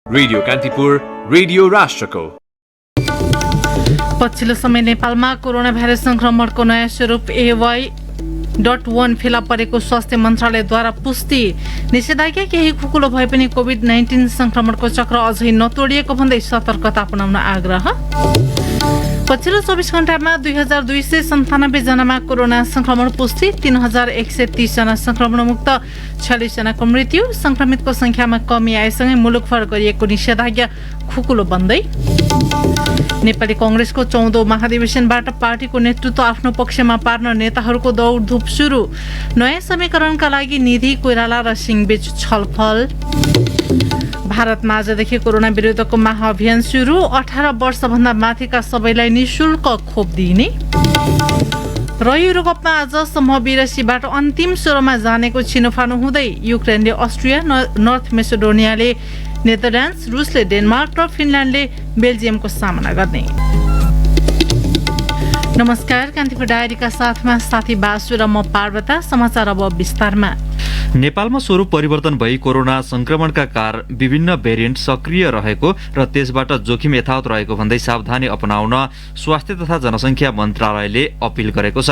Radio Kantipur, radio राष्ट्रको। पछिल्लो समय नेपालमा कोरोना भाइरस संक्रमणको नयाँ स्वरूप AY.1 फेला परेको स्वास्थ्य मन्त्रालयद्वारा पुष्टि। निषेधाज्ञा केही खुकुलो भए पनि कोभिड-19 संक्रमणको चक्र अझै नतोडिएको भन्दै सतर्कता अपनाउन आग्रह। पछिल्लो 24 घण्टामा 2297 जनामा कोरोना संक्रमण पुष्टि, 3130 जना संक्रमणमुक्त, 46 जनाको मृत्यु। संक्रमितको संख्यामा कमी आएसँगै मुलुकभर गरिएको निषेधाज्ञा खुकुलो बन्दै। नेपाली कांग्रेसको 14औं महाधिवेशनबाट पार्टीको नेतृत्व आफ्नो पक्षमा पार्न नेताहरूको दौडधुप सुरु। नयाँ समीकरणका लागि निधि कोइराला र सिंहबीच छलफल। भारतमा आजदेखि कोरोना विरुद्धको महाअभियान सुरु। 18 वर्षभन्दा माथिका सबैलाई निशुल्क खोप दिइने। र युरोपमा आज समूह 82बाट अन्तिम 16मा जानेको छिनोफानो हुँदै युक्रेनले अस्ट्रिया, नर्थ मेसिडोनियाले नेदरल्यान्ड्स, रुसले डेनमार्क र फिनल्यान्डले बेल्जियमको सामना गर्ने। नमस्कार, कान्तिपुर डायरीका साथमा साथी बासु र म पार्वता। समाचार अब विस्तारमा। नेपालमा स्वरूप परिवर्तन भई कोरोना संक्रमणका कारण विभिन्न भेरिएन्ट सक्रिय रहेको र त्यसबाट जोखिम यथावत रहेको भन्दै सावधानी अपनाउन स्वास्थ्य तथा जनसङ्ख्या मन्त्रालयले अपील गरेको छ।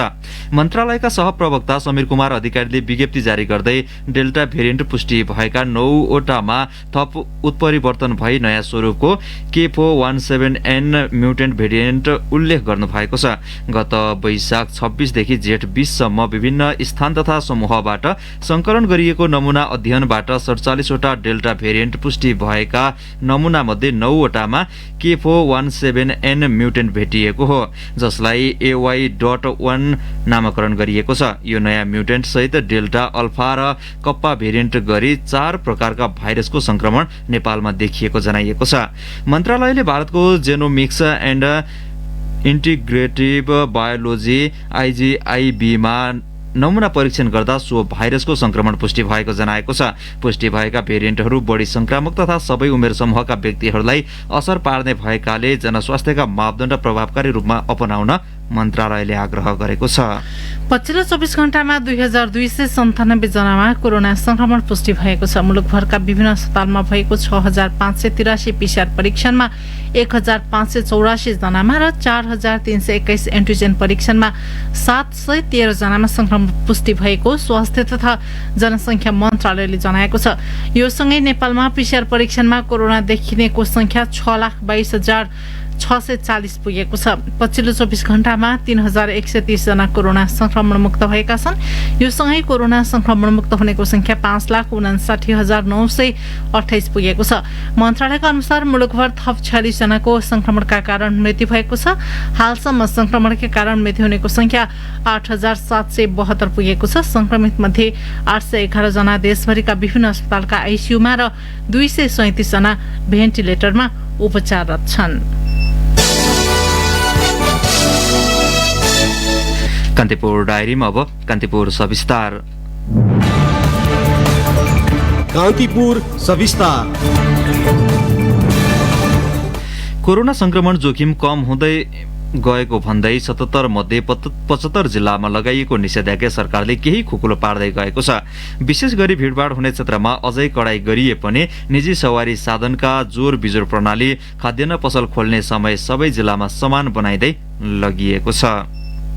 मन्त्रालयका सहप्रवक्ता समीर कुमार अधिकारीले विज्ञप्ति जारी गर्दै डेल्टा भेरिएन्ट पुष्टि भएका 9वटामा थप उत्परिवर्तन भई नयाँ स्वरूपको K417N म्युटेन्ट भेरिएन्ट उल्लेख गर्नु भएको छ। गत वैशाख 26 देखि जेठ 20 सम्म विभिन्न स्थान तथा समूहबाट संकलन गरिएको नमुना अध्ययनबाट 47वटा डेल्टा भेरिएन्ट पुष्टि भएका नमुना मध्ये 9वटामा K417N म्युटेन्ट भेटिएको हो, जसलाई AY.1 नामकरण गरिएको छ। यो नयाँ म्युटेन्ट सहित डेल्टा, अल्फा र कप्पा भेरिएन्ट गरी 4 प्रकारका भाइरसको संक्रमण नेपालमा देखिएको जनाइएको छ। मन्त्रालयले भारतको जेनोमिक्स एन्ड इन्टिग्रेटिभ बायोलोजी IGIB-मा नमुना परीक्षण गर्दा सो भाइरसको संक्रमण पुष्टि भएको जनाएको छ। पुष्टि भएका भेरिएन्टहरू बढी संक्रामक तथा सबै उमेर समूहका व्यक्तिहरूलाई असर पार्ने भएकाले जनस्वास्थ्यका मापदण्ड प्रभावकारी रूपमा अपनाउन मन्त्रालयले आग्रह गरेको छ। पछिल्लो 24 घण्टामा 2297 जनामा कोरोना संक्रमण पुष्टि भएको छ। मुलुकभरका विभिन्न अस्पतालमा भएको 6583 PCR परीक्षणमा 1584 जनामा र 4321 एन्टिजेन परीक्षणमा 713 जनामा संक्रमण पुष्टि भएको स्वास्थ्य तथा जनसङ्ख्या मन्त्रालयले जनाएको छ। यो सँगै नेपालमा PCR परीक्षणमा कोरोना देखिनेको संख्या 6,22,640 पुगेको छ। पछिल्लो 24 घण्टामा 3130 जना कोरोना संक्रमण मुक्त भएका छन्। यो सँगै कोरोना संक्रमण मुक्त हुनेको संख्या 5,59,928 पुगेको छ। मन्त्रालयका अनुसार मुलुकभर थप 46 जनाको संक्रमणका कारण मृत्यु भएको छ। हालसम्म संक्रमणका कारण मृत्यु हुनेको संख्या 8772 पुगेको छ। संक्रमित मध्ये 811 जना देशभरिका विभिन्न अस्पतालका आइसियुमा र 237 जना भेन्टिलेटरमा उपचाररत छन्। कान्तिपुर डायरीमा अब कान्तिपुर सविस्तार। कान्तिपुर सविस्तार। कोरोना संक्रमण जोखिम कम हुँदै गएको भन्दै 77 मध्ये 75 जिल्लामा लगाइएको निषेधाज्ञा सरकारले केही खुकुलो पार्दै गएको छ। विशेष गरी भिडभाड हुने क्षेत्रमा अझै कडाई गरिए पनि निजी सवारी साधनका जोर बिजोर प्रणाली, खाद्यान्न पसल खोल्ने समय सबै जिल्लामा समान बनाइदै लगिएको छ।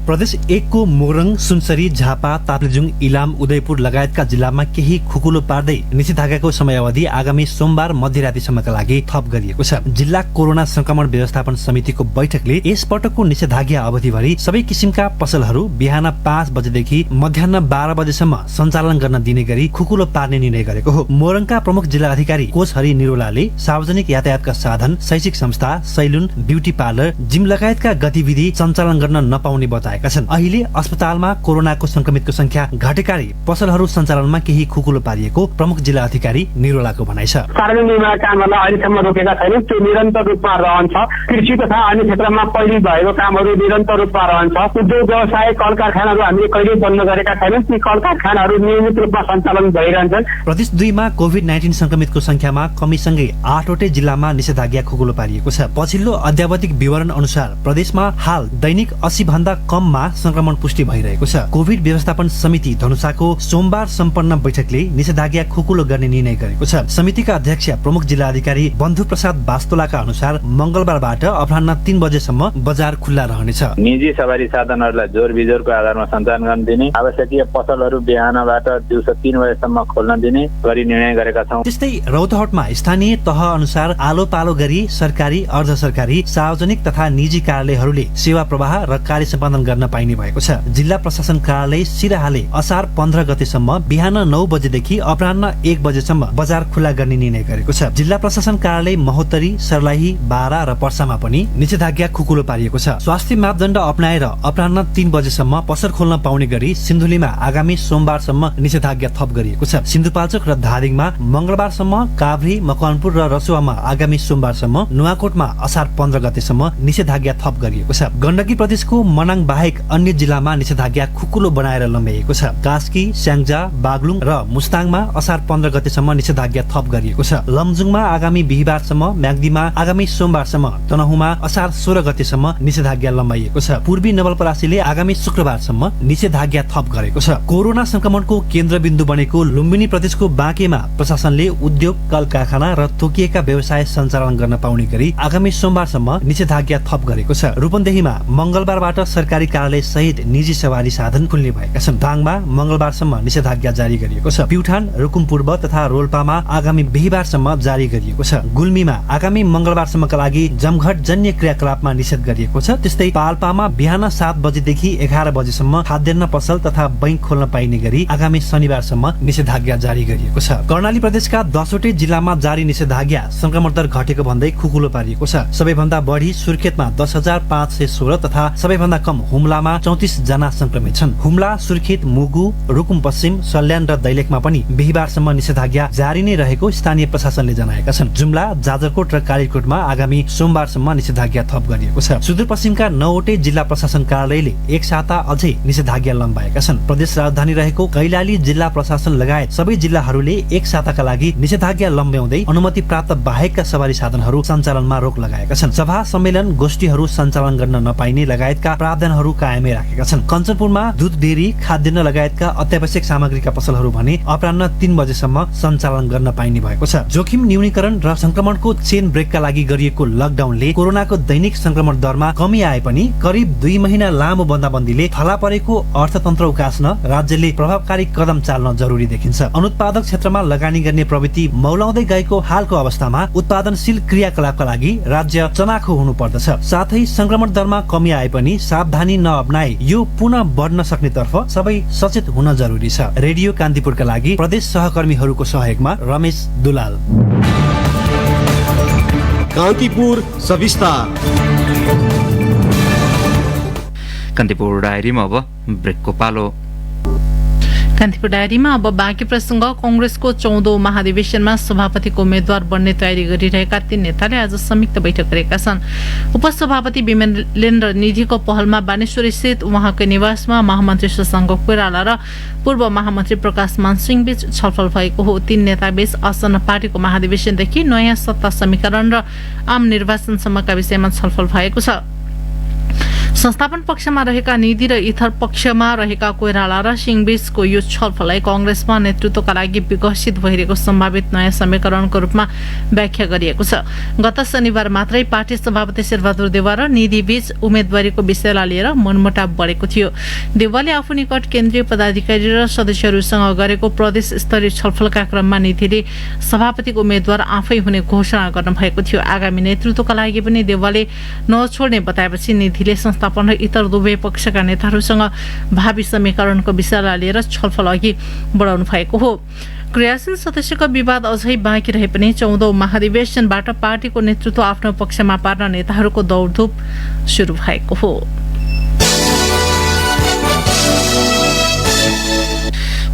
प्रदेश 1 को मोरङ, सुनसरी, झापा, ताप्लेजुङ, इलाम, उदयपुर लगायतका जिल्लामा केही खुकुलो पार्दै निषेधाज्ञाको समयावधि आगामी सोमबार मध्यरातिसम्मका लागि थप गरिएको छ। जिल्ला कोरोना संक्रमण व्यवस्थापन समितिको बैठकले यसपटकको निषेधाज्ञा अवधिभरि सबै किसिमका पसलहरू बिहान 5 बजेदेखि मध्याह्न 12 बजेसम्म सञ्चालन गर्न दिने गरी खुकुलो पार्ने निर्णय गरेको हो। मोरङका प्रमुख जिल्ला अधिकारी कोच हरि निरोलाले सार्वजनिक यातायातका साधन, शैक्षिक संस्था, सैलुन, ब्युटी पार्लर, जिम लगायतका गतिविधि सञ्चालन गर्न नपाउने बताए। अहिले अस्पतालमा कोरोनाको संक्रमितको संख्या घटेकाले पसलहरू सञ्चालनमा केही खुकुलो पारिएको प्रमुख जिल्ला अधिकारी निरोलाको भनाइ छ। सार्वजनिक निर्माण कामहरूलाई अहिलेसम्म रोकेका छैनन्, त्यो निरन्तर रूपमा रहन्छ। कृषि तथा अन्य क्षेत्रमा पहिले भएको कामहरू निरन्तर रूपमा रहन्छ। उद्योग व्यवसाय, कल कारखानाहरू हामीले कहिल्यै बन्द गरेका छैनौँ, ती कल कारखानाहरू नियमित रूपमा सञ्चालन भइरहन्छन्। प्रदेश 2 मा कोभिड-19 संक्रमितको संख्यामा कमीसँगै 8वटै जिल्लामा निषेधाज्ञा खुकुलो पारिएको छ। पछिल्लो अद्यावधिक विवरण अनुसार प्रदेशमा हाल दैनिक 80 भन्दा कम कममा संक्रमण पुष्टि भइरहेको छ। कोभिड व्यवस्थापन समिति धनुषाको सोमबार सम्पन्न बैठकले निषेधाज्ञा खुकुलो गर्ने निर्णय गरेको छ। समितिका अध्यक्ष प्रमुख जिल्ला अधिकारी बन्धु प्रसाद वास्तोलाका अनुसार मंगलबारबाट अपराह्न 3 बजेसम्म बजार खुल्ला रहनेछ। निजी सवारी साधनहरूलाई जोर बिजोरको आधारमा सञ्चालन गर्न दिने, आवश्यकीय पसलहरू बिहानबाट दिउँसो 3 बजेसम्म खोल्न दिने गरी निर्णय गरेका छौं। त्यस्तै रौतहटमा स्थानीय तह अनुसार आलो पालो गरी सरकारी, अर्ध सरकारी, सार्वजनिक तथा निजी कार्यालयहरूले सेवा प्रवाह र कार्य सम्पादन गर्न पाइने भएको छ। जिल्ला प्रशासन कार्यालय सिराहाले असार 15 गतेसम्म बिहान 9 बजेदेखि अपराह्न 1 बजेसम्म बजार खुल्ला गर्ने निर्णय गरेको छ। जिल्ला प्रशासन कार्यालय महोत्तरी, सर्लाही, बारा र पर्सामा पनि निषेधाज्ञा खुकुलो पारिएको छ। स्वास्थ्य मापदण्ड अपनाएर अपराह्न 3 बजेसम्म पसल खोल्न पाउने गरी सिन्धुलीमा आगामी सोमबारसम्म निषेधाज्ञा थप गरिएको छ। सिन्धुपाल्चोक र धादिङमा मंगलबारसम्म, काभ्री, मकवानपुर र रसुवामा आगामी सोमबारसम्म, नुवाकोटमा असार 15 गतेसम्म निषेधाज्ञा थप गरिएको छ। गण्डकी प्रदेशको मनाङ बाहेक अन्य जिल्लामा निषेधाज्ञा खुकुलो बनाएर लम्ब्याइएको छ। कास्की, स्याङ्जा, बागलुङ र मुस्ताङमा असार 15 गतेसम्म निषेधाज्ञा थप गरिएको छ। लमजुङमा आगामी बिहीबारसम्म, म्याग्दीमा आगामी सोमबारसम्म, तनहुँमा असार 16 गतेसम्म निषेधाज्ञा लम्ब्याइएको छ। पूर्वी नवलपरासीले आगामी शुक्रबारसम्म निषेधाज्ञा थप गरेको छ। कोरोना संक्रमणको केन्द्रबिन्दु बनेको लुम्बिनी प्रदेशको बाँकेमा प्रशासनले उद्योग, कल कारखाना र तोकिएका व्यवसाय सञ्चालन गर्न पाउने गरी आगामी सोमबारसम्म निषेधाज्ञा थप गरेको छ। रूपन्देहीमा मंगलबारबाट सरकारी कार्यालय सहित निजी सवारी साधन खुल्ने भएका छन्। दाङमा मंगलबारसम्म निषेधाज्ञा जारी गरिएको छ। प्युठान, रुकुम पूर्व तथा रोल्पामा आगामी बिहीबारसम्म जारी गरिएको छ। गुल्मीमा आगामी मंगलबारसम्मका लागि जमघट जन्य क्रियाकलापमा निषेध गरिएको छ। त्यस्तै पाल्पामा बिहान 7 बजेदेखि 11 बजेसम्म खाद्यान्न पसल तथा बैंक खोल्न पाइने गरी आगामी शनिबारसम्म निषेधाज्ञा जारी गरिएको छ। कर्णाली प्रदेशका 10वटै जिल्लामा जारी निषेधाज्ञा संक्रमण दर घटेको भन्दै खुकुलो पारिएको छ। सबैभन्दा बढी सुर्खेतमा 10,516 तथा सबैभन्दा कम हुम्लामा 34 जना संक्रमित छन्। हुम्ला, सुर्खेत, मुगु, रुकुम पश्चिम, सल्यान र दैलेखमा पनि बिहीबारसम्म निषेधाज्ञा जारी नै रहेको स्थानीय प्रशासनले जनाएका छन्। जुम्ला, जाजरकोट र कालीकोटमा आगामी सोमबारसम्म निषेधाज्ञा थप गरिएको छ। सुदूरपश्चिमका 9वटै जिल्ला प्रशासन कार्यालयले एक साता अझै निषेधाज्ञा लम्बाएका छन्। प्रदेश राजधानी रहेको कैलाली जिल्ला प्रशासन लगायत सबै जिल्लाहरूले एक साताका लागि निषेधाज्ञा लम्ब्याउँदै अनुमति प्राप्त बाहेकका सवारी साधनहरू सञ्चालनमा रोक लगाएका छन्। सभा, सम्मेलन, गोष्ठीहरू सञ्चालन गर्न नपाइने लगायतका प्रावधानहरू कायमै राखेका छन्। कञ्चनपुरमा दुध डेरी, खाद्यान्न लगायतका अत्यावश्यक सामग्रीका पसलहरू भने अपराह्न 3 बजेसम्म सञ्चालन गर्न पाइने भएको छ। जोखिम न्यूनीकरण र संक्रमणको चेन ब्रेकका लागि गरिएको लकडाउनले कोरोनाको दैनिक संक्रमण दरमा कमी आए पनि करिब 2 महिना लामो बन्दाबन्दीले थला परेको अर्थतन्त्र उकास्न राज्यले प्रभावकारी कदम चाल्न जरुरी देखिन्छ। अनुत्पादक क्षेत्रमा लगानी गर्ने प्रवृत्ति मौलाउँदै गएको हालको अवस्थामा उत्पादनशील क्रियाकलापका लागि राज्य चनाखो हुनु पर्दछ। साथै संक्रमण दरमा कमी आए पनि सावधानी नअपनाए यो पुनः बढ्न सक्ने तर्फ सबै सचेत हुन जरुरी छ। रेडियो कान्तिपुरका लागि प्रदेश सहकर्मीहरूको सहयोगमा रमेश दुलाल। कान्तिपुर सविस्तार। कान्तिपुर डायरीमा अब ब्रेकको पालो। कान्तिपुर डायरीमा अब बाँकी प्रसङ्ग। कंग्रेसको 14औं महाधिवेशनमा सभापतिको उम्मेद्वार बन्ने तयारी गरिरहेका 3 नेताले आज संयुक्त बैठक गरेका छन्। उपसभापति विमलेन्द्र निधिको पहलमा बानेश्वरी स्थित उहाँको निवासमा महामन्त्री शशाङ्क कोइराला र पूर्व महामन्त्री प्रकाश मानसिंह बीच छलफल भएको हो। 3 नेता बीच आसन्न पार्टीको महाधिवेशनदेखि नयाँ सत्ता समीकरण र आम निर्वाचनसम्मका विषयमा छलफल भएको छ। संस्थापन पक्षमा रहेका निधि र इथर पक्षमा रहेका कोइराला र सिंह बीचको यो छलफललाई कंग्रेसमा नेतृत्वका लागि विकसित भइरहेको सम्भावित नयाँ समीकरणको रूपमा व्याख्या गरिएको छ। गत शनिबार मात्रै पार्टी सभापति शेरबहादुर देउवा र निधि बीच उम्मेदवारीको विषयलाई लिएर मनमुटाव बढेको थियो। देउवाले आफू निकट केन्द्रीय पदाधिकारी र सदस्यहरूसँग गरेको प्रदेश स्तरीय छलफलका क्रममा निधिले सभापतिको उम्मेद्वार आफै हुने घोषणा गर्नुभएको थियो। आगामी नेतृत्वका लागि पनि देउवाले नछोड्ने बताएपछि निधिले संस्थापन र इतर दुवै पक्षका नेताहरूसँग भावी समीकरणको विषयलाई लिएर छलफल अघि बढाउनु भएको हो। क्रियाशील सदस्यको विवाद अझै बाँकी रहे पनि 14औं महाधिवेशनबाट पार्टीको नेतृत्व आफ्नो पक्षमा पार्न नेताहरूको दौडधुप सुरु भएको हो।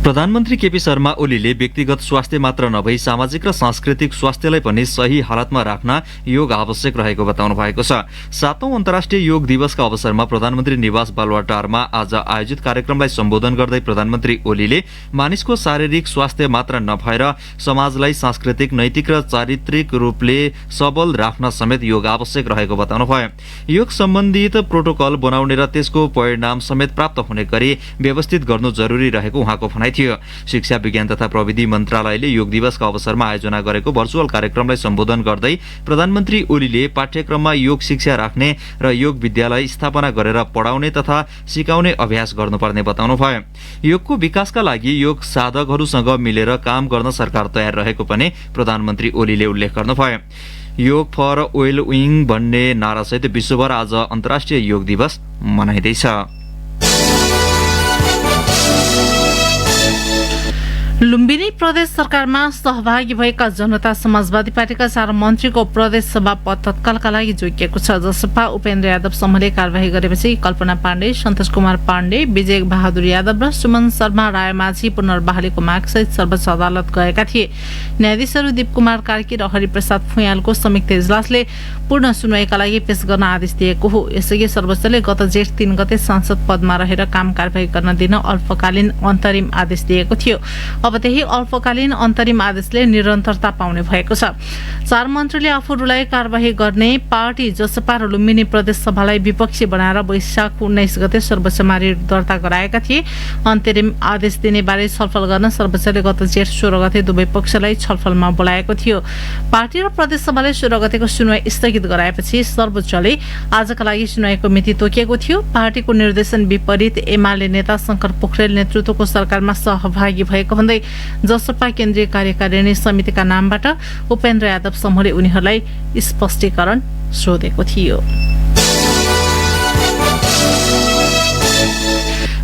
प्रधानमन्त्री केपी शर्मा ओलीले व्यक्तिगत स्वास्थ्य मात्र नभई सामाजिक र सांस्कृतिक स्वास्थ्यलाई पनि सही हालतमा राख्न योग आवश्यक रहेको बताउनु भएको छ। 7औं अन्तर्राष्ट्रिय योग दिवसका अवसरमा प्रधानमन्त्री निवास बालुवाटारमा आज आयोजित कार्यक्रमलाई सम्बोधन गर्दै प्रधानमन्त्री ओलीले मानिसको शारीरिक स्वास्थ्य मात्र नभएर समाजलाई सांस्कृतिक, नैतिक र चारित्रिक रूपले सबल राख्न समेत योग आवश्यक रहेको बताउनुभयो। योग सम्बन्धित प्रोटोकल बनाउने र त्यसको परिणाम समेत प्राप्त हुने गरी व्यवस्थित गर्नु जरुरी रहेको उहाँको भनाइ थियो। शिक्षा, विज्ञान तथा प्रविधि मन्त्रालयले योग दिवसका अवसरमा आयोजना गरेको भर्चुअल कार्यक्रमलाई सम्बोधन गर्दै प्रधानमन्त्री ओलीले पाठ्यक्रममा योग शिक्षा राख्ने र योग विद्यालय स्थापना गरेर पढाउने तथा सिकाउने अभ्यास गर्नुपर्ने बताउनुभयो। योगको विकासका लागि योग साधकहरूसँग मिलेर काम गर्न सरकार तयार रहेको पनि प्रधानमन्त्री ओलीले उल्लेख गर्नुभयो। योग फर वेल विङ भन्ने नारासहित विश्वभर आज अन्तर्राष्ट्रिय योग दिवस मनाइँदैछ। लुम्बिनी प्रदेश सरकारमा सहभागी भएका जनता समाजवादी पार्टीका 4 मन्त्रीको प्रदेश सभा पद तत्कालका लागि जोगिएको छ। जसपा उपेन्द्र यादव समूहले कार्यवाही गरेपछि कल्पना पाण्डे, सन्तोष कुमार पाण्डे, विजय बहादुर यादव र सुमन शर्मा रायमाझी पुनर्बहालीको मागसहित सर्वोच्च अदालत गएका थिए। न्यायाधीशहरू दीप कुमार कार्की र हरिप्रसाद फुयालको संयुक्त इजलासले पूर्ण सुनवाईका लागि पेश गर्न आदेश दिएको हो। यसअघि सर्वोच्चले गत जेठ 3 गते सांसद पदमा रहेर काम कार्यवाही गर्न दिन अल्पकालीन अन्तरिम आदेश दिएको थियो। अब त्यही अल्पकालीन अन्तरिम आदेशले निरन्तरता पाउने भएको छ। 4 मन्त्रीले आफूलाई कार्यवाही गर्ने पार्टी जसपा र लुम्बिनी प्रदेश सभालाई विपक्षी बनाएर वैशाख 19 गते सर्वोच्चमा रिट दर्ता गराएका थिए। अन्तरिम आदेश दिने बारे छलफल गर्न सर्वोच्चले गत जेठ 16 गते दुवै पक्षलाई छलफलमा बोलाएको थियो। पार्टी र प्रदेश सभाले 16 गतेको सुनवाई स्थगित गराएपछि सर्वोच्चले आजका लागि सुनवाईको मिति तोकिएको थियो। पार्टीको निर्देशन विपरीत एमाले नेता शंकर पोखरेल नेतृत्वको सरकारमा सहभागी भएको भन्दै जसपा केन्द्रीय कार्यकारिणी समितिका नामबाट उपेन्द्र यादव समूहले उनीहरूलाई स्पष्टीकरण सोधेको थियो।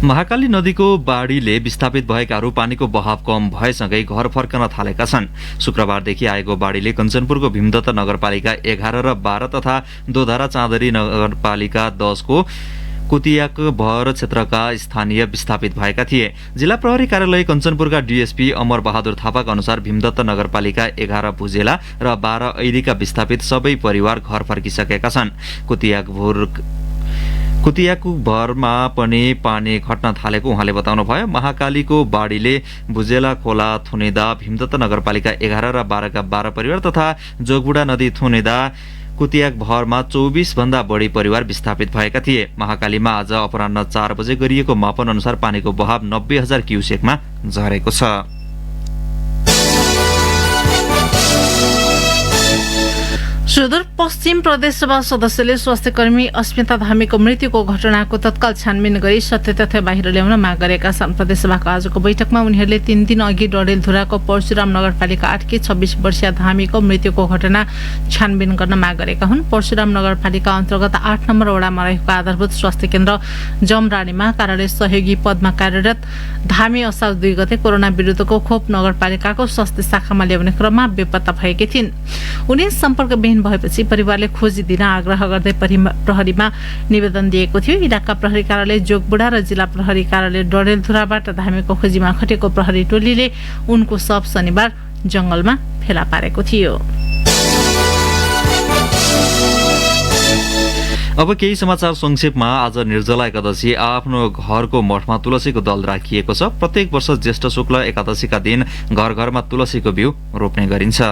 महाकाली नदीको बाढीले विस्थापित भएकाहरू पानीको बहाव कम भएसँगै घर फर्कन थालेका छन्। शुक्रबारदेखि आएको बाढीले कञ्चनपुरको भीमदत्त नगरपालिका 11 र 12 तथा दोधारा चाँदरी नगरपालिका 10 को कुतियाक भर क्षेत्रका स्थानीय विस्थापित भएका थिए। जिल्ला प्रहरी कार्यालय कञ्चनपुरका डीएसपी अमर बहादुर थापाका अनुसार भीमदत्त नगरपालिका 11 भुजेला र 12 ऐरीका विस्थापित सबै परिवार घर फर्किसकेका छन्। कुतियाको भरमा पनि पानी घट्न थालेको उहाँले बताउनुभयो। महाकालीको बाढीले भुजेला खोला थुनेदा भीमदत्त नगरपालिका 11 र 12 का 12 परिवार तथा जोगबुढा नदी थुनेदा कुतियाक भरमा 24 भन्दा बढी परिवार विस्थापित भएका थिए। महाकालीमा आज अपराह्न 4 बजे गरिएको मापन अनुसार पानीको बहाव 90,000 क्युसेकमा झरेको छ। सुदूरपश्चिम प्रदेशसभा सदस्यले स्वास्थ्यकर्मी अस्मिता धामीको मृत्युको घटनाको तत्काल छानबिन गरी सत्य तथ्य बाहिर ल्याउन माग गरेका छन्। प्रदेशसभाको आजको बैठकमा उनीहरूले 3 दिन अघि डडेलधुराको परशुराम नगरपालिका 8 की 26 वर्षीय धामीको मृत्युको घटना छानबिन गर्न माग गरेका हुन्। परशुराम नगरपालिका अन्तर्गत 8 नम्बर वडामा रहेको आधारभूत स्वास्थ्य केन्द्र जमरानीमा कार्यालय सहयोगी पदमा कार्यरत धामी असार 2 गते कोरोना विरुद्धको खोप नगरपालिकाको स्वास्थ्य शाखामा ल्याउने क्रममा बेपत्ता भएकी थिइन्। उनी सम्पर्कविहीन भएपछि परिवारले खोजी दिन आग्रह गर्दै प्रहरीमा निवेदन दिएको थियो। इलाका प्रहरी कार्यालय जोगबुढा र जिल्ला प्रहरी कार्यालय डडेलधुराबाट धामीको खोजीमा खटेको प्रहरी टोलीले उनको शव शनिबार जंगलमा फेला पारेको थियो। अब केही समाचार संक्षेपमा। आज निर्जला एकादशी आफ्नो घरको मठमा तुलसीको दल राखिएको छ। प्रत्येक वर्ष ज्येष्ठ शुक्ल एकादशीका दिन घर घरमा तुलसीको बिउ रोप्ने गरिन्छ।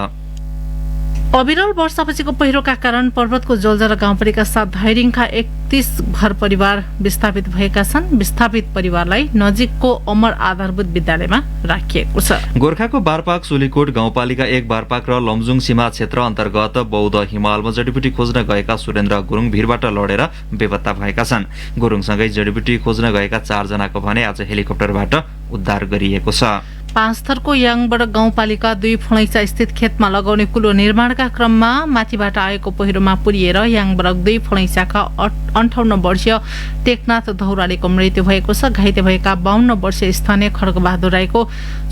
अविरल वर्षापछिको पहिरोका कारण पर्वतको जलजरा गाउँपालिका 7 धाइरिङका 31 घर परिवार विस्थापित भएका छन्। विस्थापित परिवारलाई नजिकको अमर आधारभूत विद्यालयमा राखिएको छ। गोर्खाको बारपाक सोलीकोट गाउँपालिका 1 बारपाक र लमजुङ सीमा क्षेत्र अन्तर्गत बौद्ध हिमालमा जडीबुटी खोज्न गएका सुरेन्द्र गुरुङ भिरबाट लडेर बेपत्ता भएका छन्। गुरुङसँगै जडीबुटी खोज्न गएका 4 जनाको भने आज हेलिकप्टरबाट उद्धार गरिएको छ। पाँचथरको याङबाट गाउँपालिका 2 फलैचा स्थित खेतमा लगाउने कुलो निर्माणका क्रममा माथिबाट आएको पहिरोमा पुरिएर याङबाट 2 फलैचाका 58 वर्षीय टेकनाथ धौरालीको मृत्यु भएको छ। घाइते भएका 52 वर्षीय स्थानीय खड्गबहादुर राईको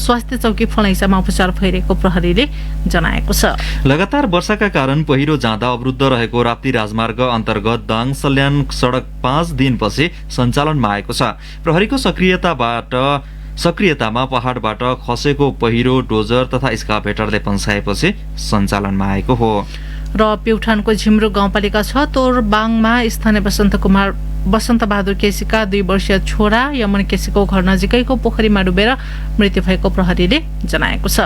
स्वास्थ्य चौकी फलैचामा उपचार भइरहेको प्रहरीले जनाएको छ। लगातार वर्षाका कारण पहिरो जाँदा अवरुद्ध रहेको राप्ती राजमार्ग अन्तर्गत दाङ सल्यान सडक 5 दिनपछि सञ्चालनमा आएको छ। प्रहरीको सक्रियताबाट सक्रियतामा पहाडबाट खसेको पहिरो, डोजर तथा स्काभेटरले पन्साएपछि सञ्चालनमा आएको हो। र प्युठानको झिम्रो गाउँपालिका 6 तोरबाङमा स्थानीय बसन्त बहादुर केसीका 2 वर्षीय छोरा यमन केसीको घर नजिकैको पोखरीमा डुबेर मृत्यु भएको प्रहरीले जनाएको छ।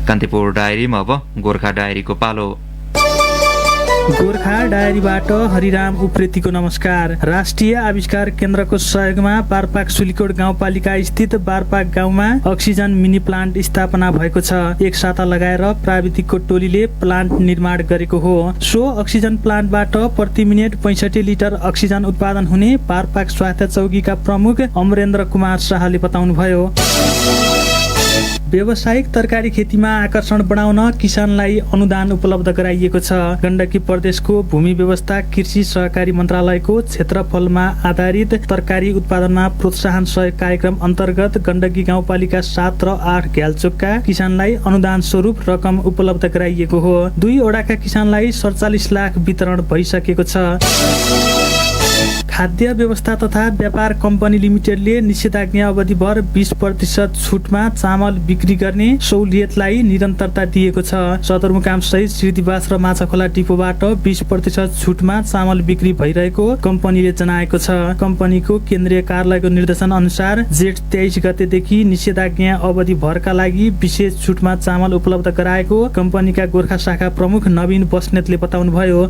कान्तिपुर डायरीमा अब गोर्खा डायरीको पालो। गोर्खा डायरीबाट हरिराम उप्रेतीको नमस्कार। राष्ट्रिय आविष्कार केन्द्रको सहयोगमा बारपाक सुलीकोट गाउँपालिका स्थित बारपाक गाउँमा अक्सिजन मिनी प्लान्ट स्थापना भएको छ। एक साता लगाएर प्राविधिकको टोलीले प्लान्ट निर्माण गरेको हो। सो अक्सिजन प्लान्टबाट प्रति मिनेट 65 लिटर अक्सिजन उत्पादन हुने बारपाक स्वास्थ्य चौकीका प्रमुख अमरेन्द्र कुमार शाहले बताउनुभयो। व्यावसायिक तरकारी खेतीमा आकर्षण बढाउन किसानलाई अनुदान उपलब्ध गराइएको छ। गण्डकी प्रदेशको भूमि व्यवस्था कृषि सहकारी मन्त्रालयको क्षेत्रफलमा आधारित तरकारी उत्पादनमा प्रोत्साहन सहयोग कार्यक्रम अन्तर्गत गण्डकी गाउँपालिका 7 र 8 घ्यालचोकका किसानलाई अनुदान स्वरूप रकम उपलब्ध गराइएको हो। 2 वडाका किसानलाई 47 लाख वितरण भइसकेको छ। खाद्य व्यवस्था तथा व्यापार कम्पनी लिमिटेडले निषेधाज्ञा अवधिभर 20% छुटमा चामल बिक्री गर्ने सहुलियतलाई निरन्तरता दिएको छ। सदरमुकाम सहित श्रीनिवास र माछाखोला डिपोबाट 20% छुटमा चामल बिक्री भइरहेको कम्पनीले जनाएको छ। कम्पनीको केन्द्रीय कार्यालयको निर्देशन अनुसार जेठ 23 गतेदेखि निषेधाज्ञा अवधिभरका लागि विशेष छुटमा चामल उपलब्ध गराएको कम्पनीका गोर्खा शाखा प्रमुख नवीन बस्नेतले बताउनुभयो।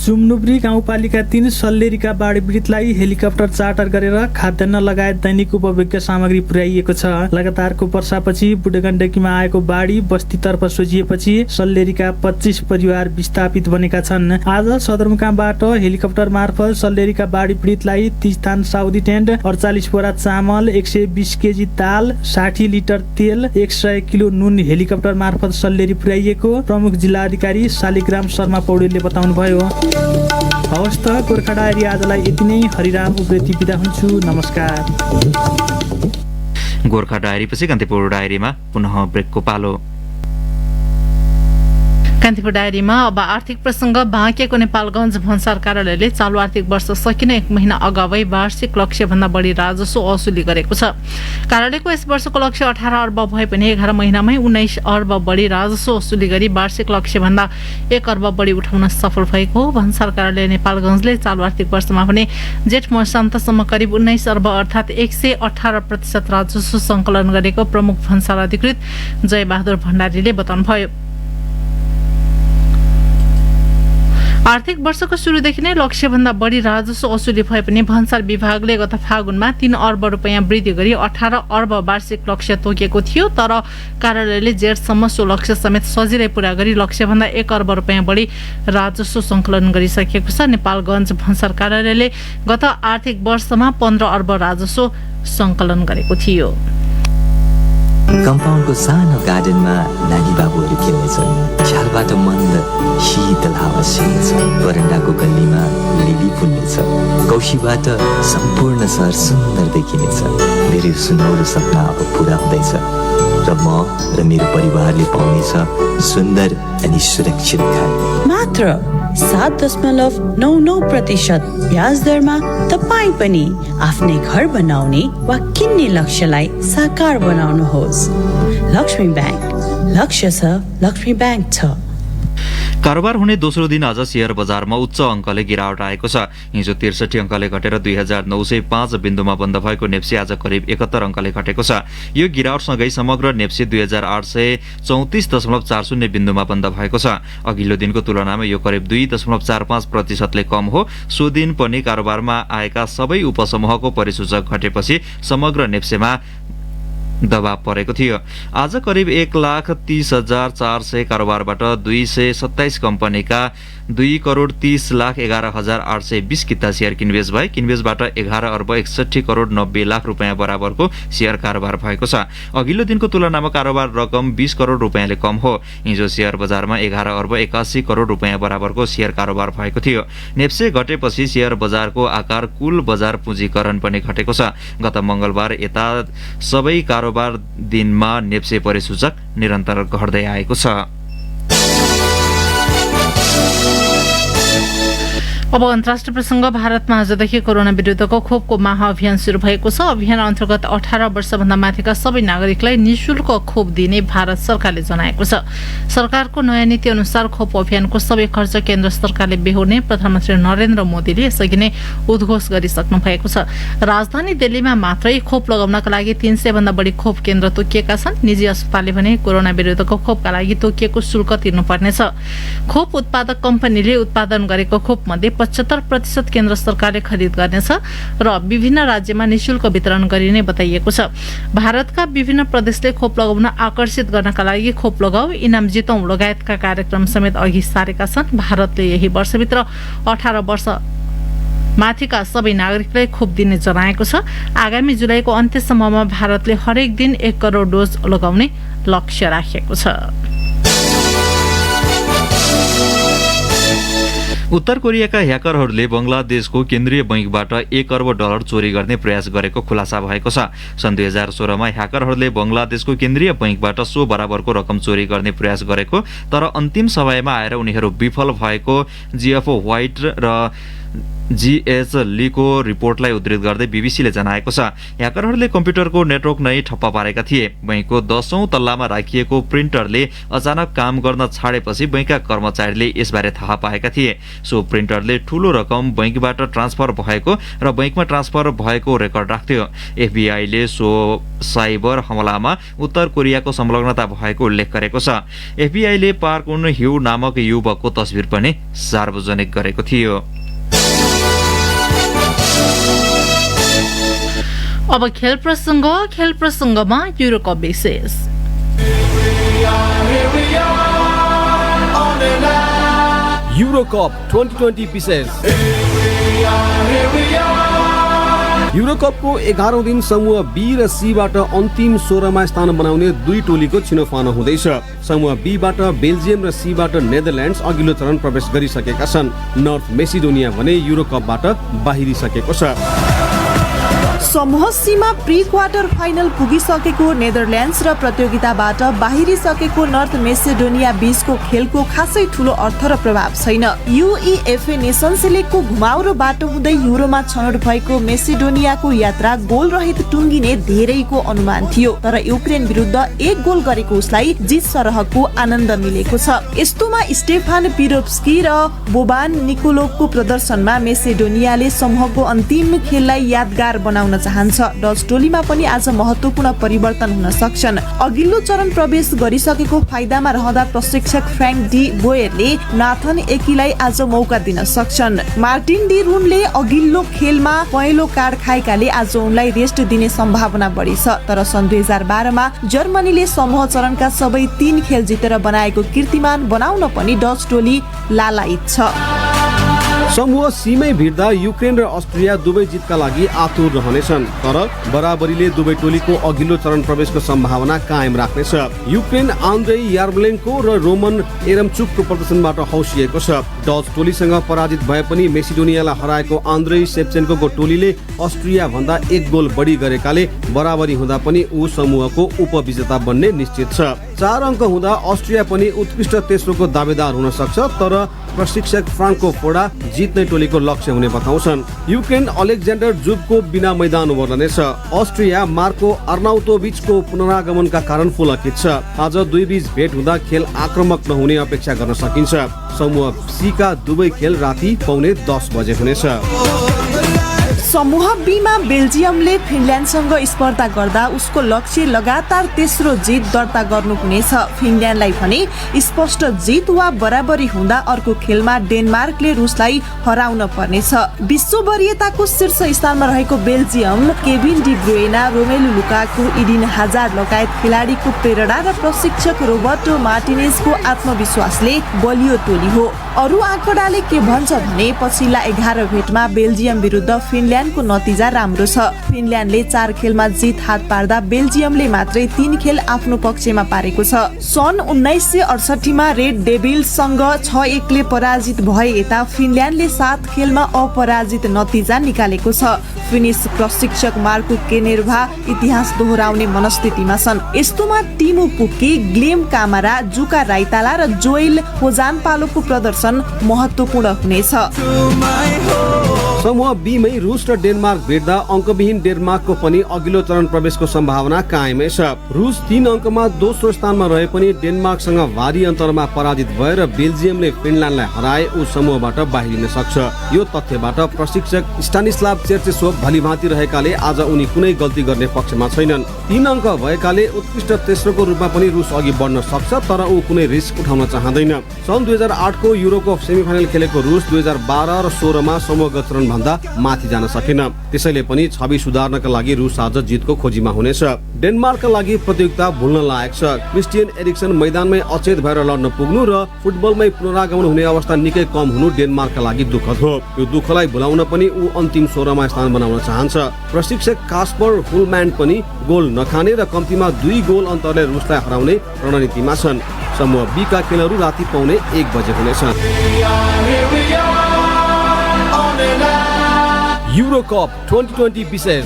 चुम्नुब्री गाउँपालिका 3 सल्लेरीका बाढी पीडितलाई हेलिकप्टर चार्टर गरेर खाद्यान्न लगायत दैनिक उपभोग्य सामग्री पुर्याइएको छ। लगातारको वर्षापछि बुढगण्डकीमा आएको बाढी बस्तीतर्फ सोझिएपछि सल्लेरीका 25 परिवार विस्थापित बनेका छन्। आज सदरमुकामबाट हेलिकप्टर मार्फत सल्लेरीका बाढी पीडितलाई 30 थान साउदी टेन्ट, 48 बोरा चामल, 120 केजी दाल, 60 लिटर तेल, 100 किलो नुन हेलिकप्टर मार्फत सल्लेरी पुर्याइएको प्रमुख जिल्ला अधिकारी शालिग्राम शर्मा पौडेलले बताउनुभयो। हवस् त गोर्खा डायरी आजलाई यति नै। हरिराम उप्रेती बिदा हुन्छु। नमस्कार। गोर्खा डायरी पछि कान्तिपुर डायरीमा पुनः ब्रेकको पालो। कान्तिपुर डायरीमा अब आर्थिक प्रसङ्ग। बाँकेको नेपालगञ्ज भन्सार कार्यालयले चालु आर्थिक वर्ष सकिन 1 महिना अगावै वार्षिक लक्ष्यभन्दा बढी राजस्व असुली गरेको छ। कार्यालयको यस वर्षको लक्ष्य 18 अर्ब भए पनि 11 महिनामै 19 अर्ब बढी राजस्व असुली गरी वार्षिक लक्ष्यभन्दा 1 अर्ब बढी उठाउन सफल भएको हो। भन्सार कार्यालय नेपालगञ्जले चालु आर्थिक वर्षमा भने जेठ मसान्तसम्म करिब 19 अर्ब अर्थात् 118% राजस्व सङ्कलन गरेको प्रमुख भन्सार अधिकृत जयबहादुर भण्डारीले बताउनुभयो। आर्थिक वर्षको सुरुदेखि नै लक्ष्यभन्दा बढी राजस्व असुली भए पनि भन्सार विभागले गत फागुनमा 3 अर्ब रुपियाँ वृद्धि गरी 18 अर्ब वार्षिक लक्ष्य तोकेको थियो। तर कार्यालयले जेठसम्म सो लक्ष्य समेत सजिलै पूरा गरी लक्ष्यभन्दा 1 अर्ब रुपियाँ बढी राजस्व सङ्कलन गरिसकेको छ। नेपालगञ्ज भन्सार कार्यालयले गत आर्थिक वर्षमा 15 अर्ब राजस्व सङ्कलन गरेको थियो। कम्पाउन्डको सानो गार्डनमा नानी बाबुहरू खेल्नेछन्। छालबाट मन्द शीतल हावा सिर्नेछ। बरन्डाको गल्लीमा लिली फुल्नेछ। कौशीबाट सम्पूर्ण सहर सुन्दर देखिनेछ। मेरो सुनौलो सपना अब पुरा हुँदैछ र म र मेरो परिवारले पाउनेछ सुन्दर अनि सुरक्षित घर। मात्र 7.99% ब्याज दरमा तपाईँ पनि आफ्नै घर बनाउने वा किन्ने लक्ष्यलाई साकार बनाउनुहोस्। लक्ष्मी ब्याङ्क, लक्ष्य छ लक्ष्मी ब्याङ्क छ। कारोबार हुने दोस्रो दिन आज शेयर बजारमा उच्च अङ्कले गिरावट आएको छ। हिजो 63 अङ्कले घटेर 2905 बिन्दुमा बन्द भएको नेप्सी आज करिब 71 अङ्कले घटेको छ। यो गिरावटसँगै समग्र नेप्सी 2834.40 बिन्दुमा बन्द भएको छ। अघिल्लो दिनको तुलनामा यो करिब 2.45% कम हो। सो दिन पनि कारोबारमा आएका सबै उपसमूहको परिसूचक घटेपछि समग्र नेप्सीमा दबाव परेको थियो। आज करिब 1,30,400 कारोबारबाट 227 कम्पनीका 2,30,11,820 किता शेयर किनबेच भए। किनबेचबाट 11 अर्ब 61 करोड 90 लाख रुपियाँ बराबरको शेयर कारोबार भएको छ। अघिल्लो दिनको तुलनामा कारोबार रकम 20 करोड रुपियाँले कम हो। हिजो शेयर बजारमा 11 अर्ब 81 करोड रुपियाँ बराबरको शेयर कारोबार भएको थियो। नेप्से घटेपछि शेयर बजारको आकार कुल बजार पुँजीकरण पनि घटेको छ। गत मंगलबार यता सबै कारोबार दिनमा नेप्से परिसूचक निरन्तर घट्दै आएको छ। अब अन्तर्राष्ट्रिय प्रसंग भारतमा आजदेखि कोरोना विरुद्धको खोपको महाअभियान सुरु भएको छ। अभियान अन्तर्गत 18 वर्षभन्दा माथिका सबै नागरिकलाई निशुल्क खोप दिने भारत सरकारले जनाएको छ। सरकारको नयाँ नीति अनुसार खोप अभियानको सबै खर्च केन्द्र सरकारले बेहोर्ने प्रधानमन्त्री नरेन्द्र मोदीले यसअघि नै उद्घोष गरिसक्नु भएको छ। राजधानी दिल्लीमा मात्रै खोप लगाउनका लागि 300 भन्दा बढी खोप केन्द्र तोकिएका छन्। निजी अस्पतालले भने कोरोना विरुद्धको खोपका लागि तोकिएको शुल्क तिर्नुपर्नेछ। खोप उत्पादक कम्पनीले उत्पादन गरेको खोप मध्ये 75% केन्द्र सरकारले खरिद गर्नेछ र विभिन्न राज्यमा निशुल्क वितरण गरिने बताइएको छ। भारतका विभिन्न प्रदेशले खोप लगाउन आकर्षित गर्नका लागि खोप लगाऊ इनाम जितौं लगायतका कार्यक्रम समेत अघि सारेका छन्। भारतले यही वर्षभित्र 18 वर्ष माथिका सबै नागरिकलाई खोप दिने जनाएको छ। आगामी जुलाईको अन्त्यसम्ममा भारतले हरेक दिन 1 करोड डोज लगाउने लक्ष्य राखेको छ। उत्तर कोरियाका ह्याकरहरूले बंगलादेशको केन्द्रीय बैंकबाट $1 अर्ब चोरी गर्ने प्रयास गरेको खुलासा भएको छ। सन् 2016 मा ह्याकरहरूले बंगलादेशको केन्द्रीय बैंकबाट सो बराबरको रकम चोरी गर्ने प्रयास गरेको तर अन्तिम समयमा आएर उनीहरू विफल भएको जीएफओ व्हाइट र जीएच लीको रिपोर्टलाई उद्धृत गर्दै बीबीसीले जनाएको छ। ह्याकरहरूले कम्प्युटरको नेटवर्क नै ठप्प पारेका थिए। बैंकको 10औं तल्लामा राखिएको प्रिन्टरले अचानक काम गर्न छाडेपछि बैंकका कर्मचारीले यसबारे थाहा पाएका थिए। सो प्रिन्टरले ठूलो रकम बैंकबाट ट्रान्सफर भएको र बैंकमा ट्रान्सफर भएको रेकर्ड राख्थ्यो। एफबीआईले सो साइबर हमलामा उत्तर कोरियाको संलग्नता भएको उल्लेख गरेको छ। एफबीआईले पार्क उन ह्यू नामक युवकको तस्बिर पनि सार्वजनिक गरेको थियो। अब खेल प्रसंगमा युरोकप विशेष। युरोकप 2020 विशेष। युरोकपको 11औं दिन समूह बी र सीबाट अन्तिम 16मा स्थान बनाउने दुई टोलीको छिनोफानो हुँदैछ। समूह बीबाट बेल्जियम र सीबाट नेदरल्यान्ड्स अघिल्लो चरण प्रवेश गरिसकेका छन्। नर्थ मेसिडोनिया भने युरोकपबाट बाहिरिसकेको छ। समूह सीमा प्री क्वार्टर फाइनल पुगिसकेको नेदरल्यान्ड्स र प्रतियोगिताबाट बाहिरिसकेको नर्थ मेसिडोनिया बीचको खेलको खासै ठूलो अर्थ र प्रभाव छैन। युईएफए नेसन्स लीगको घुमाउरो बाटो हुँदै युरोमा छनौट भएको मेसिडोनियाको यात्रा गोल रहित टुङ्गिने धेरैको अनुमान थियो, तर युक्रेन विरुद्ध 1 गोल गरेको उसलाई जित सरहको आनन्द मिलेको छ। यस्तोमा स्टेफान पिरोप्स्की र बोबान निकोलोभको प्रदर्शनमा मेसिडोनियाले समूहको अन्तिम खेललाई यादगार बनाउन चाहन्छ। डच टोलीमा पनि आज महत्वपूर्ण परिवर्तन हुन सक्छन्। अघिल्लो चरण प्रवेश गरिसकेको फाइदामा रहँदा प्रशिक्षक फ्र्याङ्क डी बोयरले नाथन एकीलाई आज मौका दिन सक्छन्। मार्टिन डी रुनले अघिल्लो खेलमा पहेँलो कार्ड खाएकाले आज उनलाई रेस्ट दिने सम्भावना बढी छ, तर सन् 2012 मा जर्मनीले समूह चरणका सबै 3 खेल जितेर बनाएको कीर्तिमान बनाउन पनि डच टोली लालायित छ। समूह सीमै भिड्दा युक्रेन र अस्ट्रिया दुवै जितका लागि आतुर रहनेछन्, तर बराबरीले दुवै टोलीको अघिल्लो चरण प्रवेशको सम्भावना कायम राख्नेछ। युक्रेन आन्द्रेई यार्मलेन्को र रोमन एरमचुकको प्रदर्शनबाट हौसिएको छ। डच टोलीसँग पराजित भए पनि मेसिडोनियालाई हराएको आन्द्रेई सेप्चेन्कोको टोलीले अस्ट्रिया भन्दा 1 गोल बढी गरेकाले बराबरी हुँदा पनि ऊ समूहको उपविजेता बन्ने निश्चित छ। 4 अङ्क हुँदा अस्ट्रिया पनि उत्कृष्ट तेस्रोको दावेदार हुन सक्छ, तर प्रशिक्षक फ्रान्को फोडा जित्ने टोलीको लक्ष्य हुने बताउँछन्। युक्रेन अलेक्जेन्डर जुबको बिना मैदान ओर्लनेछ। अस्ट्रिया मार्को अर्नाउतोभिचको पुनरागमनका कारण पुलकित छ। आज दुई बीच भेट हुँदा खेल आक्रामक नहुने अपेक्षा गर्न सकिन्छ। समूह सी का दुवै खेल राति 9:30 बजे हुनेछ। समूह बीमा बेल्जियमले फिनल्यान्डसँग स्पर्धा गर्दा उसको लक्ष्य लगातार तेस्रो जित दर्ता गर्नु हुनेछ। फिनल्यान्डलाई भने स्पष्ट जित वा बराबरी हुँदा अर्को खेलमा डेनमार्कले रुसलाई हराउन पर्नेछ। विश्व वरियताको शीर्ष स्थानमा रहेको Belgium Kevin De Bruyne, Romelu Lukaku, Eden Hazard लगायत खेलाडीको प्रेरणा र प्रशिक्षक रोबर्टो मार्टिनेजको आत्मविश्वासले बलियो टोली हो। अरू आँकडाले के भन्छ भने पछिल्ला 11 भेटमा बेल्जियम विरुद्ध फिनल्यान्डको नतिजा राम्रो छ। फिनल्यान्डले 4 खेलमा जित हात पार्दा बेल्जियमले मात्रै 3 खेल आफ्नो पक्षमा पारेको छ। सन् 1968 मा रेड डेभिल्ससँग 6-1 ले पराजित भए यता फिनल्यान्डले 7 खेलमा अपराजित नतिजा निकालेको छ। फिनिश प्रशिक्षक मार्को केनेर्भा इतिहास दोहोऱ्याउने मनस्थितिमा छन्। यस्तोमा टिमो पुक्की, ग्लेम कामारा, जुका राइताला र जोएल होजानपालोको प्रदर्शन प्रदर्शन महत्त्वपूर्ण हुनेछ। समूह बी मै रुस र डेनमार्क भेट्दा अङ्कविहीन डेनमार्कको पनि अघिल्लो चरण प्रवेशको सम्भावना कायमै छ। रुस 3 अङ्कमा दोस्रो स्थानमा रहे पनि डेनमार्कसँग भारी अन्तरमा पराजित भएर बेल्जियमले फिनल्यान्डलाई हराए ऊ समूहबाट बाहिरिन सक्छ। यो तथ्यबाट प्रशिक्षक स्टानिस्लाव चेर्चेसोभ भलिभाँति रहेकाले आज उनी कुनै गल्ती गर्ने पक्षमा छैनन्। 3 अङ्क भएकाले उत्कृष्ट तेस्रोको रूपमा पनि रुस अघि बढ्न सक्छ, तर ऊ कुनै रिस्क उठाउन चाहँदैन। सन् 2008 को युरोको सेमिफाइनल खेलेको रुस 2012 र 16 मा समूहगत चरण भन्दा माथि जान सकेन। त्यसैले पनि छवि सुधार्नका लागि रुस आज जितको खोजीमा हुनेछ। डेनमार्कका लागि प्रतियोगिता भुल्न लायक छ। क्रिस्टियन एरिक्सन मैदानमै अचेत भएर लड्न पुग्नु र फुटबलमै पुनरागमन हुने अवस्था निकै कम हुनु डेनमार्कका लागि दुःखद हो। यो दुःखलाई भुलाउन पनि ऊ अन्तिम 16 मा स्थान बनाउन चाहन्छ। प्रशिक्षक कास्पर हुलम्यान्ड पनि गोल नखाने र कम्तीमा 2 गोल अन्तरले रुसलाई हराउने रणनीतिमा छन्। समूह बी का खेलहरू राति पाउने 1 बजे हुनेछन्। युरोकप 2020 विशेष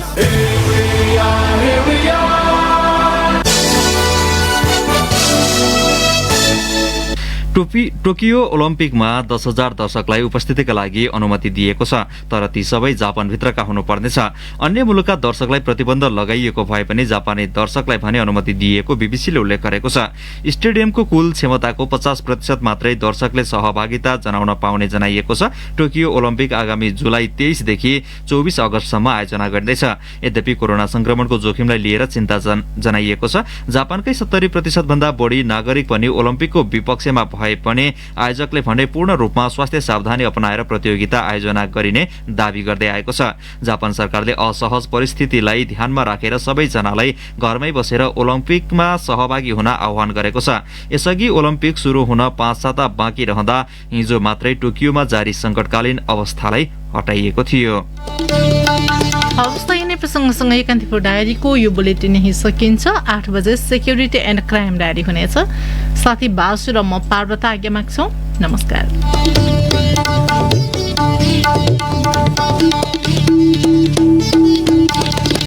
टोकियो ओलम्पिकमा 10,000 दर्शकलाई उपस्थितिका लागि अनुमति दिएको छ, तर ती सबै जापानभित्रका हुनुपर्नेछ। अन्य मुलुकका दर्शकलाई प्रतिबन्ध लगाइएको भए पनि जापानी दर्शकलाई भने अनुमति दिएको बीबीसीले उल्लेख गरेको छ। स्टेडियमको कुल क्षमताको 50% मात्रै दर्शकले सहभागिता जनाउन पाउने जनाइएको छ। टोकियो ओलम्पिक आगामी जुलाई 23 देखि 24 अगस्तसम्म आयोजना गरिँदैछ। यद्यपि कोरोना संक्रमणको जोखिमलाई लिएर चिन्ता जनाइएको छ। जापानकै 70% भन्दा बढी नागरिक पनि ओलम्पिकको विपक्षमा भए पनि आयोजकले भने पूर्ण रूपमा स्वास्थ्य सावधानी अपनाएर प्रतियोगिता आयोजना गरिने दावी गर्दै आएको छ। जापान सरकारले असहज परिस्थितिलाई ध्यानमा राखेर सबैजनालाई घरमै बसेर ओलम्पिकमा सहभागी हुन आह्वान गरेको छ। यसअघि ओलम्पिक सुरु हुन 5 साता बाँकी रहँदा हिजो मात्रै टोकियोमा जारी संकटकालीन अवस्थालाई हटाइएको थियो। प्रसङ्गसँगै कान्तिपुर डायरीको यो बुलेटिन यही सकिन्छ। 8 बजे सेक्युरिटी एन्ड क्राइम डायरी हुनेछ। साथी बासु र म पार्वता आज्ञा माग्छौँ। नमस्कार।